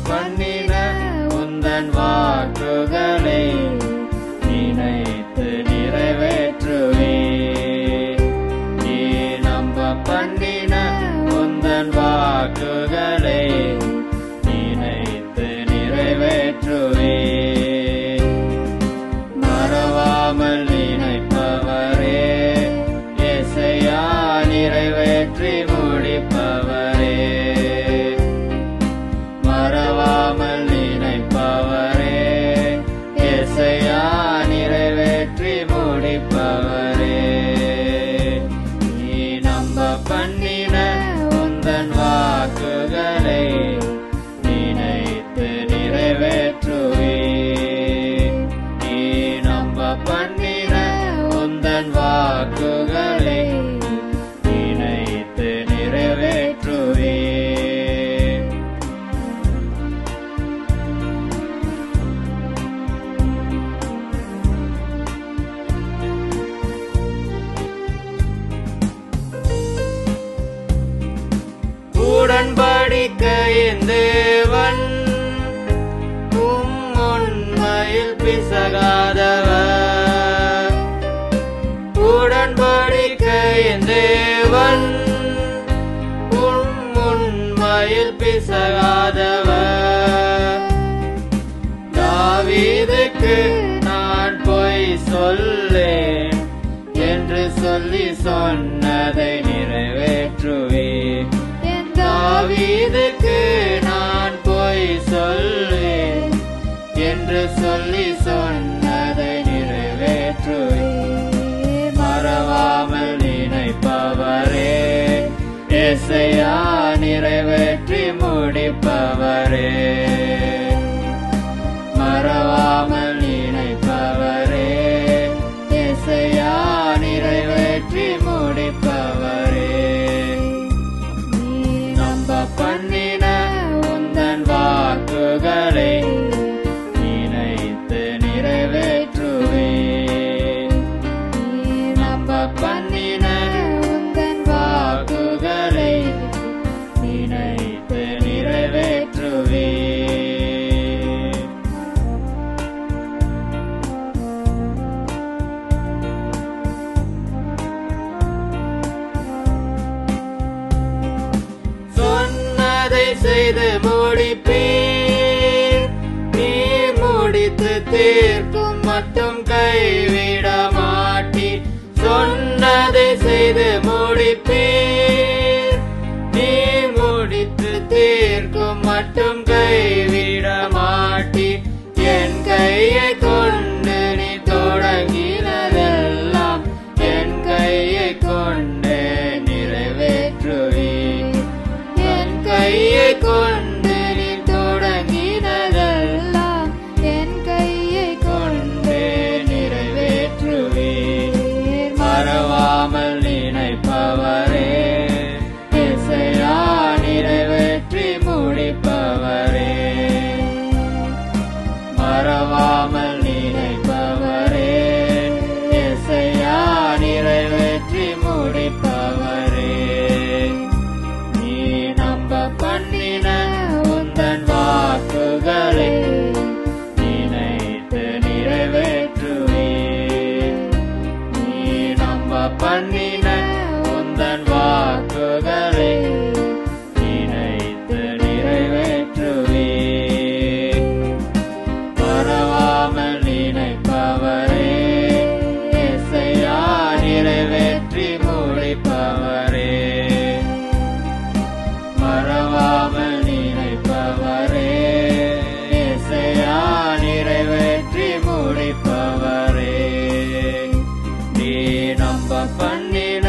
பண்ணின உந்தன் வாக்குகளை நினைத்து நிறைவேற்றுவே. நீ நம்ப பண்ணின உந்தன் வாக்குகளை நினைத்து நிறைவேற்றுவே. மறவாமல் நினைப்பவரே, இயேசையா நிறைவேற்றி முடிப்பவரே. மறவாமல் நினைப்பவரே, இயேசையா நிறைவேற்றி முடிப்பவரே. நீ நம்ப பண்ணின உந்தன் வாக்குகளை நினைத்து நிறைவேற்றுவே. நீ நம்ப பண்ணின உந்தன் வாக்குகளை நினைத்து நிறைவேற்றுவே. உடன்படிக்கையின் தேவன் உண்மையில் பிசகாதவர். உடன்படிக்கையின் தேவன் உண்மையில் பிசகாதவர். தாவீதுக்கு நான் பொய் சொல்லேன் என்று சொல்லி சொன்னதை நிறைவேற்றுவே. தாவீதுக்கு நான் பொய் சொல்வேன் என்று சொல்லி சொன்னதை நிறைவேற்றுவே. மறவாமல் நினைப்பவரே, இயேசையா நிறைவேற்றி முடிப்பவரே. மறவாமல் நினைப்பவரே, இயேசையா நிறைவேற்றி முடிப்பவரே. பண்ணின உந்தன் வாக்குகளை நினைத்து நிறைவேற்றுவே. நம்ப பண்ணின உந்தன் வாக்குகளை நினைத்து நிறைவேற்றுவே. செய்து முடிப்பீர், நீ முடித்து தீர்க்கும் மட்டும் கைவிட மாட்டீர். சொன்னதை செய்து முடிப்பீர், நீ முடித்து தீர்க்கும் மட்டும் கைவிட மாட்டீர். என் கையை கொண்டு நீ தொடங்கினதெல்லாம் என் கையை கொண்டே நிறைவேற்றுவீர். கையை கொண்டு நீ தொடங்கினதெல்லாம் என் கையை கொண்டே நிறைவேற்றுவீர். மறவாமல் நினைப்பவரே, இயேசையா நிறைவேற்றி முடிப்பவரே. மறவாமல் நினைப்பவரே, இயேசையா நிறைவேற்றி முடிப்பவரே. பண்ணின உந்தன் வாக்குகளை நினைத்து நிறைவேற்றுவே. நீ நம்ப பண்ணின உந்தன் வாக்குகளை நினைத்து நிறைவேற்றுவே. மறவாமல் நினைப்பவரே, இயேசையா நிறைவேற்றி முடிப்பவரே. மறவாமல் நினைப்பவரே, இயேசையா நிறைவேற்றி முடிப்பவரே. நீ நம்ப பண்ணின